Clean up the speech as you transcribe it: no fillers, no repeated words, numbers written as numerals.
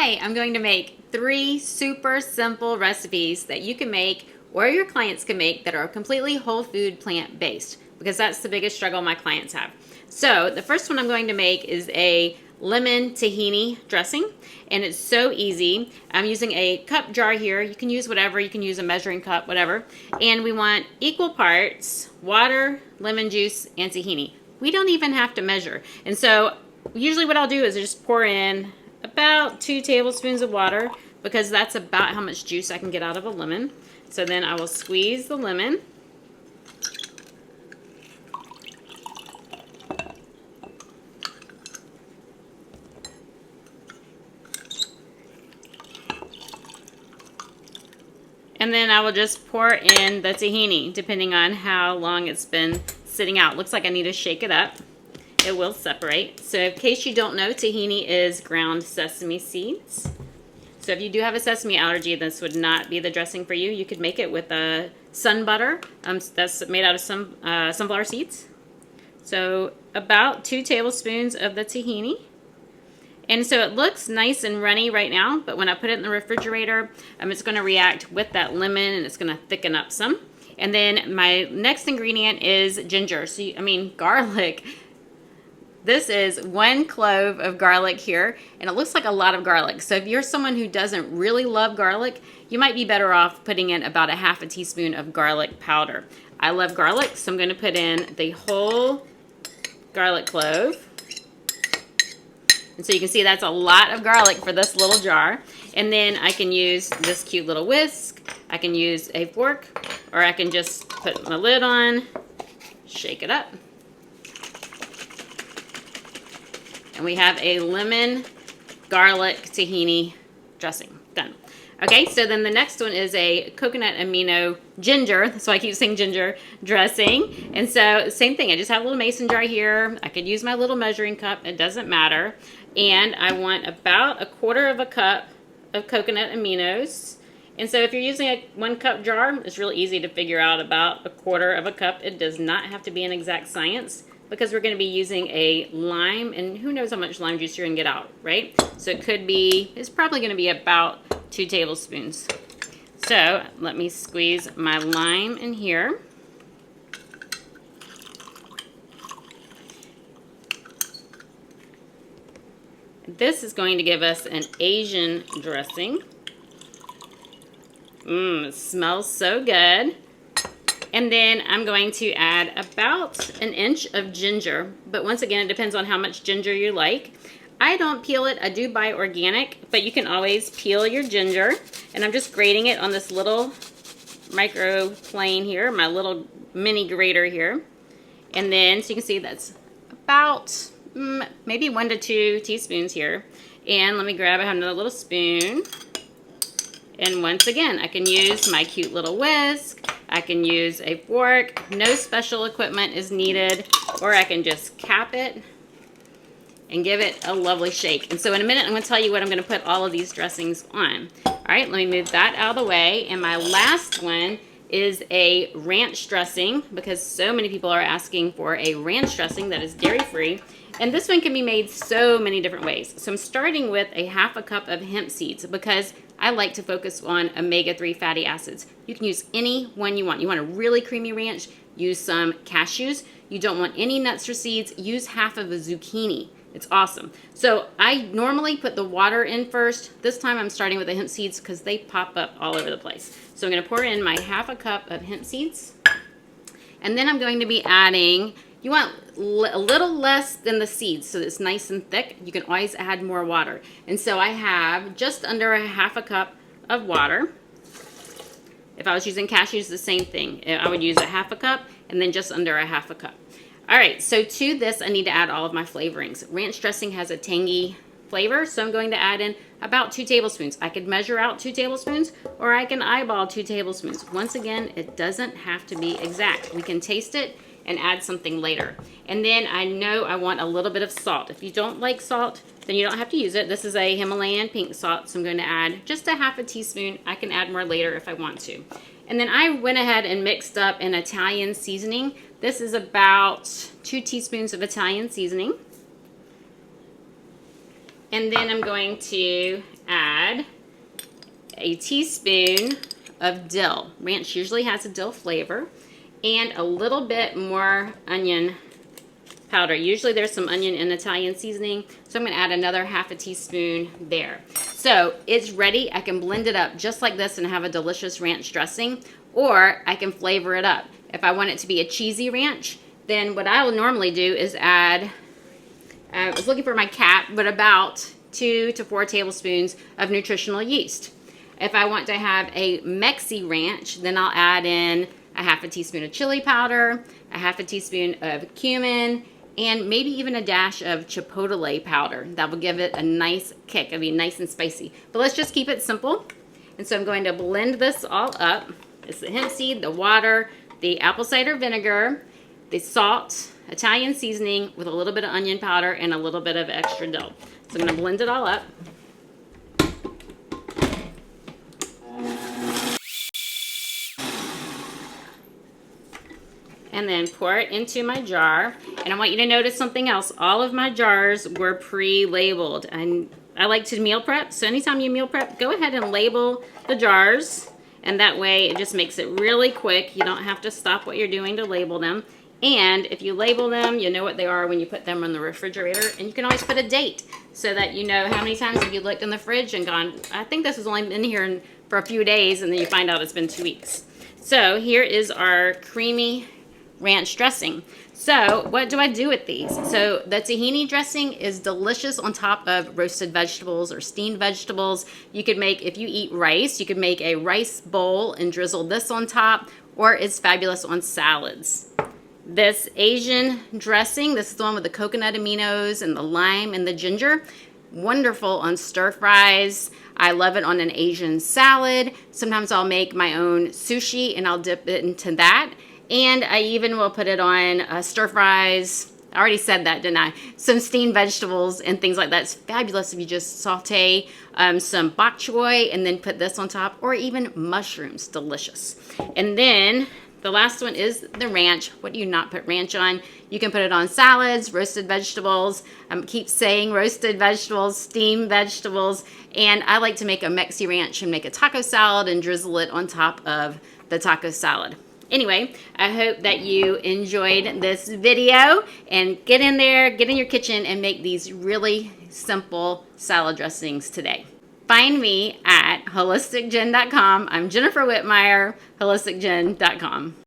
Today I'm going to make 3 super simple recipes that you can make or your clients can make that are completely whole food plant based, because that's the biggest struggle my clients have. So the first one I'm going to make is a lemon tahini dressing, and it's so easy. I'm using a cup jar here. You can use whatever, you can use a measuring cup, whatever. And we want equal parts water, lemon juice, and tahini. We don't even have to measure. And so usually what I'll do is just pour in about 2 tablespoons of water, because that's about how much juice I can get out of a lemon. So then I will squeeze the lemon. And then I will just pour in the tahini, depending on how long it's been sitting out. Looks like I need to shake it up. It will separate. So in case you don't know, tahini is ground sesame seeds. So if you do have a sesame allergy, this would not be the dressing for you. You could make it with sun butter. That's made out of sunflower seeds. So about 2 tablespoons of the tahini. And so it looks nice and runny right now, but when I put it in the refrigerator, it's going to react with that lemon and it's going to thicken up some. And then my next ingredient is ginger. Garlic. This is 1 clove of garlic here, and it looks like a lot of garlic. So if you're someone who doesn't really love garlic, you might be better off putting in about a half a teaspoon of garlic powder. I love garlic, so I'm going to put in the whole garlic clove. And so you can see that's a lot of garlic for this little jar. And then I can use this cute little whisk. I can use a fork, or I can just put my lid on, shake it up. And we have a lemon garlic tahini dressing. Done. Okay, so then the next one is a coconut amino ginger. So I keep saying ginger dressing. And so same thing. I just have a little mason jar here. I could use my little measuring cup. It doesn't matter. And I want about 1/4 cup of coconut aminos. And so if you're using a 1 cup jar, it's really easy to figure out about 1/4 cup. It does not have to be an exact science, because we're going to be using a lime, and who knows how much lime juice you're going to get out, right? So it's probably going to be about 2 tablespoons. So let me squeeze my lime in here. This is going to give us an Asian dressing. It smells so good. And then I'm going to add about 1 inch of ginger. But once again, it depends on how much ginger you like. I don't peel it. I do buy organic, but you can always peel your ginger. And I'm just grating it on this little micro plane here, my little mini grater here. And then, so you can see that's about maybe 1 to 2 teaspoons here. And let me grab another little spoon. And once again, I can use my cute little whisk. I can use a fork. No special equipment is needed. Or I can just cap it and give it a lovely shake. And so in a minute, I'm going to tell you what I'm going to put all of these dressings on. All right, let me move that out of the way. And my last one is a ranch dressing, because so many people are asking for a ranch dressing that is dairy-free. And this one can be made so many different ways. So I'm starting with a 1/2 cup of hemp seeds, because I like to focus on omega-3 fatty acids. You can use any one you want. You want a really creamy ranch, use some cashews. You don't want any nuts or seeds, use half of a zucchini. It's awesome. So I normally put the water in first. This time I'm starting with the hemp seeds because they pop up all over the place. So I'm going to pour in my 1/2 cup of hemp seeds. And then I'm going to be adding, you want a little less than the seeds so it's nice and thick. You can always add more water. And so I have just under a 1/2 cup of water. If I was using cashews, the same thing. I would use a 1/2 cup and then just under a 1/2 cup. All right, so to this, I need to add all of my flavorings. Ranch dressing has a tangy flavor, so I'm going to add in about 2 tablespoons. I could measure out 2 tablespoons, or I can eyeball 2 tablespoons. Once again, it doesn't have to be exact. We can taste it and add something later. And then I know I want a little bit of salt. If you don't like salt, then you don't have to use it. This is a Himalayan pink salt, so I'm going to add just a 1/2 teaspoon. I can add more later if I want to. And then I went ahead and mixed up an Italian seasoning. This is about 2 teaspoons of Italian seasoning. And then I'm going to add a teaspoon of dill. Ranch usually has a dill flavor. And a little bit more onion powder. Usually there's some onion in Italian seasoning, so I'm going to add another half a teaspoon there. So it's ready. I can blend it up just like this and have a delicious ranch dressing, or I can flavor it up. If I want it to be a cheesy ranch, then what I will normally do is add, I was looking for my cap, but about 2 to 4 tablespoons of nutritional yeast. If I want to have a Mexi ranch, then I'll add in a half a teaspoon of chili powder, a half a teaspoon of cumin, and maybe even a dash of chipotle powder. That will give it a nice kick. It'll be nice and spicy. But let's just keep it simple. And so I'm going to blend this all up. It's the hemp seed, the water, the apple cider vinegar, the salt, Italian seasoning with a little bit of onion powder and a little bit of extra dill. So I'm going to blend it all up. And then pour it into my jar. And I want you to notice something else. All of my jars were pre-labeled. And I like to meal prep, so anytime you meal prep, go ahead and label the jars. And that way it just makes it really quick. You don't have to stop what you're doing to label them. And if you label them, you know what they are when you put them in the refrigerator. And you can always put a date so that you know how many times have you looked in the fridge and gone, I think this has only been here for a few days, and then you find out it's been 2 weeks. So here is our creamy ranch dressing. So what do I do with these? So the tahini dressing is delicious on top of roasted vegetables or steamed vegetables. You could make, if you eat rice, you could make a rice bowl and drizzle this on top, or it's fabulous on salads. This Asian dressing, this is the one with the coconut aminos and the lime and the ginger. Wonderful on stir fries. I love it on an Asian salad. Sometimes I'll make my own sushi and I'll dip it into that. And I even will put it on stir fries. I already said that, didn't I? Some steamed vegetables and things like that. It's fabulous if you just saute some bok choy and then put this on top, or even mushrooms. Delicious. And then the last one is the ranch. What do you not put ranch on? You can put it on salads, roasted vegetables. Keep saying roasted vegetables, steamed vegetables. And I like to make a Mexi ranch and make a taco salad and drizzle it on top of the taco salad. Anyway, I hope that you enjoyed this video, and get in there, get in your kitchen and make these really simple salad dressings today. Find me at holisticjen.com. I'm Jennifer Whitmire, holisticjen.com.